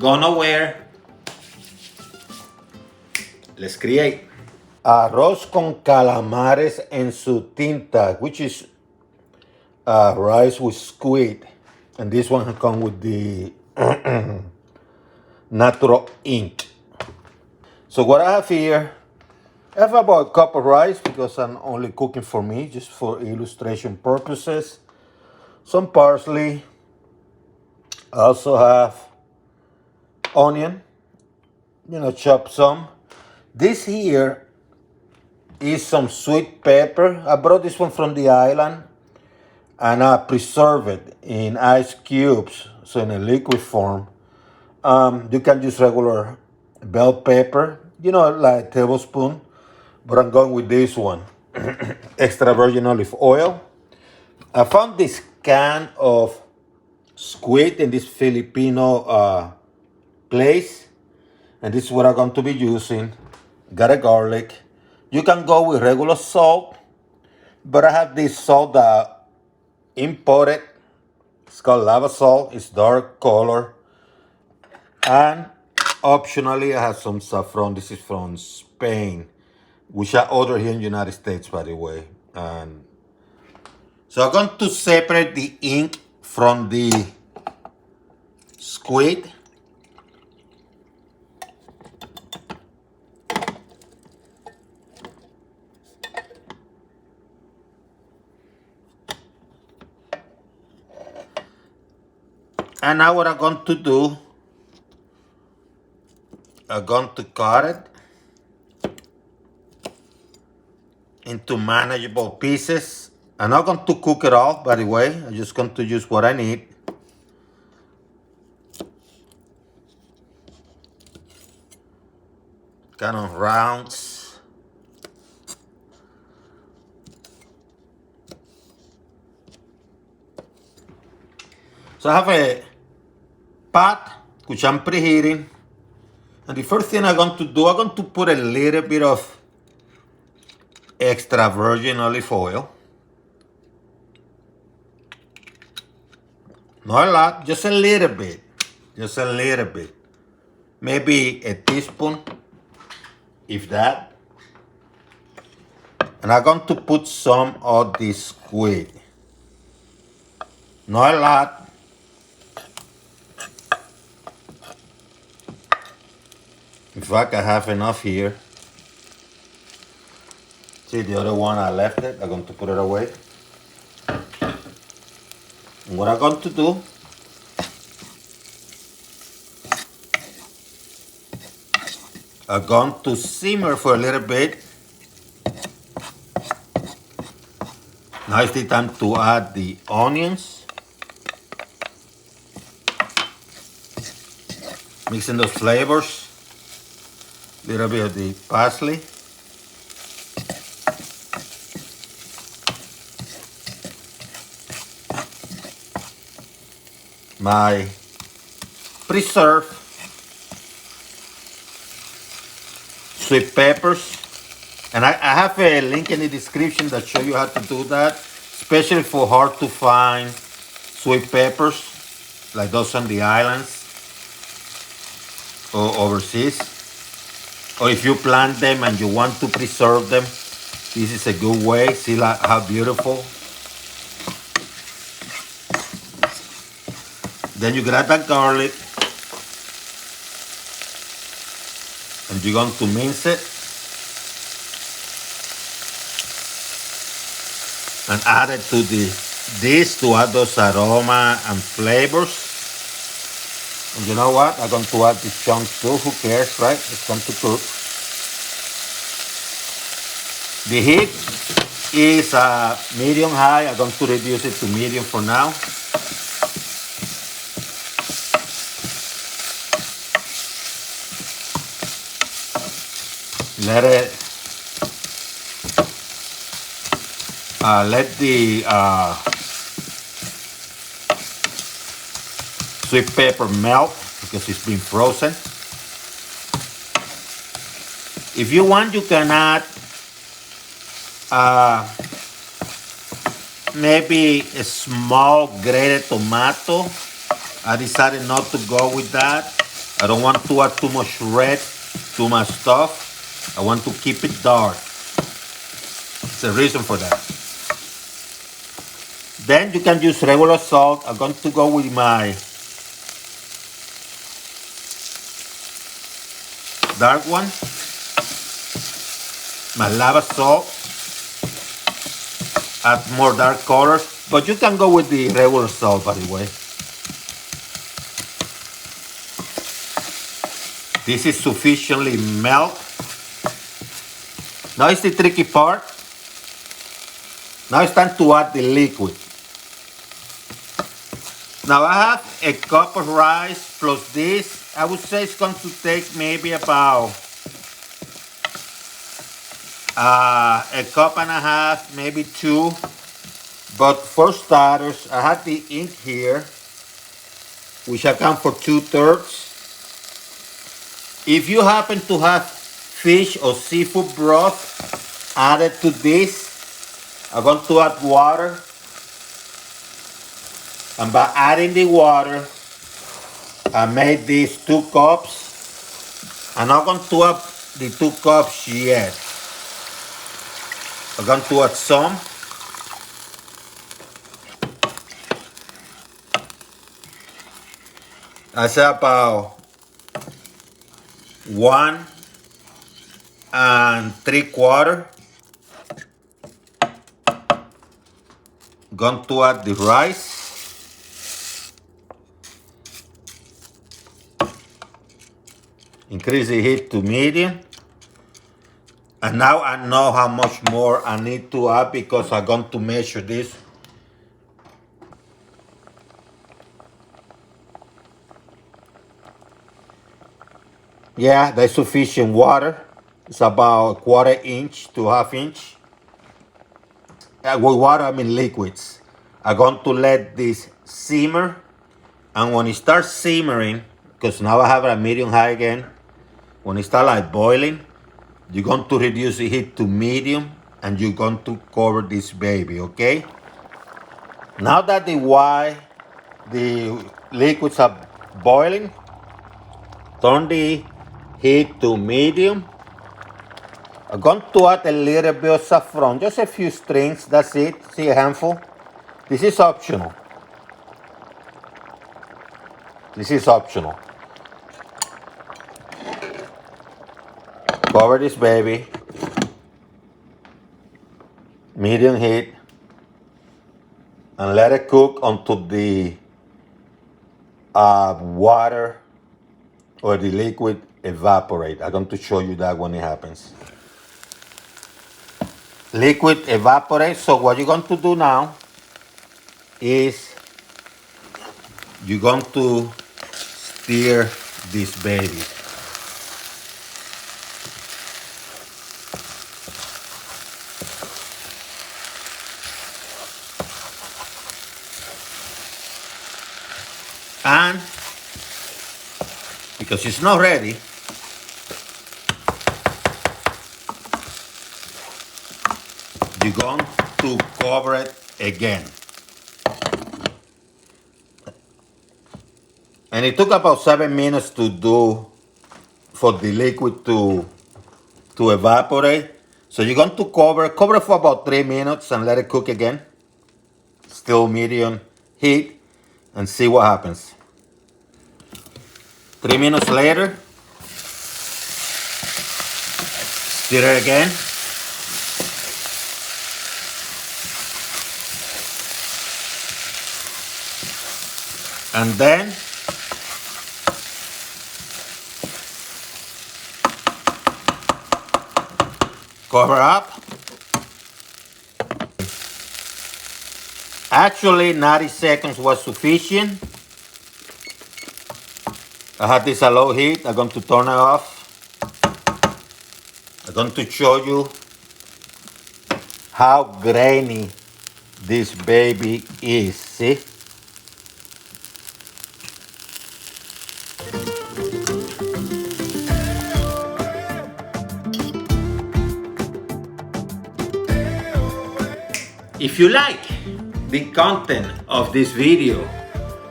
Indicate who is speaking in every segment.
Speaker 1: go nowhere. Let's create. Arroz con calamares en su tinta, which is rice with squid. And this one comes with the natural ink. So what I have here, I have about a cup of rice because I'm only cooking for me, just for illustration purposes. Some parsley. I also have onion, chop some. This here is some sweet pepper. I brought this one from the island and I preserve it in ice cubes, so in a liquid form. You can use regular bell pepper, like a tablespoon, but I'm going with this one. Extra virgin olive oil. I found this can of squid in this Filipino place, and this is what I'm going to be using. Got a garlic. You can go with regular salt, but I have this salt that imported. It's called lava salt. It's dark color. And optionally, I have some saffron. This is from Spain, which I ordered here in the United States, by the way. And so I'm going to separate the ink from the squid. And now what I'm going to do, I'm going to cut it into manageable pieces. I'm not going to cook it all, by the way. I'm just going to use what I need. Kind of rounds. So I have a pot which I'm preheating. And the first thing I'm going to do, I'm going to put a little bit of extra virgin olive oil. Not a lot, just a little bit. Just a little bit. Maybe a teaspoon, if that. And I'm going to put some of this squid. Not a lot. In fact, I have enough here. See, the other one I left it. I'm going to put it away. And what I'm going to do, I'm going to simmer for a little bit. Now it's the time to add the onions. Mixing those flavors. A little bit of the parsley. My preserved sweet peppers. And I have a link in the description that shows you how to do that, especially for hard to find sweet peppers, like those on the islands or overseas. Or if you plant them and you want to preserve them, this is a good way. See how beautiful. Then you grab that garlic and you're going to mince it and add it to this to add those aroma and flavors. And you know what? I'm going to add this chunk too. Who cares, right? It's going to cook. The heat is medium high. I'm going to reduce it to medium for now. Let the sweet pepper melt because it's been frozen. If you want, you can add maybe a small grated tomato. I decided not to go with that. I don't want to add too much red to my stuff. I want to keep it dark. There's a reason for that. Then you can use regular salt. I'm going to go with my dark one, my lava salt. Add more dark colors, but you can go with the regular salt, by the way. This is sufficiently melt. Now is the tricky part. Now it's time to add the liquid. Now I have a cup of rice plus this. I would say it's going to take maybe about a cup and a half, maybe two. But for starters, I have the ink here, which I count for 2/3. If you happen to have fish or seafood broth added to this, I'm going to add water. And by adding the water, I made these 2 cups. I'm not going to add the 2 cups yet. I'm going to add some. I say about 1 3/4. Going to add the rice. Increase the heat to medium. And now I know how much more I need to add because I'm going to measure this. Yeah, there's sufficient water. It's about 1/4 inch to 1/2 inch. With water, I mean liquids. I'm going to let this simmer. And when it starts simmering, because now I have it at medium high again, when it starts like boiling, you're going to reduce the heat to medium and you're going to cover this baby, okay? Now that the liquids are boiling, turn the heat to medium. I'm going to add a little bit of saffron, just a few strings, that's it. See, a handful. This is optional. This is optional. Cover this baby. Medium heat. And let it cook until the water or the liquid evaporate. I'm going to show you that when it happens. Liquid evaporates. So what you're going to do now is you're going to stir this baby. And because it's not ready, you're going to cover it again. And it took about 7 minutes to do for the liquid to evaporate. So you're going to cover it for about 3 minutes and let it cook again. Still medium heat. And see what happens. 3 minutes later, stir it again. And then cover up. Actually, 90 seconds was sufficient. I had this at low heat. I'm going to turn it off. I'm going to show you how grainy this baby is. See? If you like the content of this video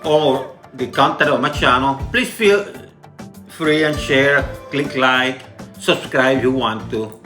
Speaker 1: or the content of my channel, please feel free and share, click like, subscribe if you want to.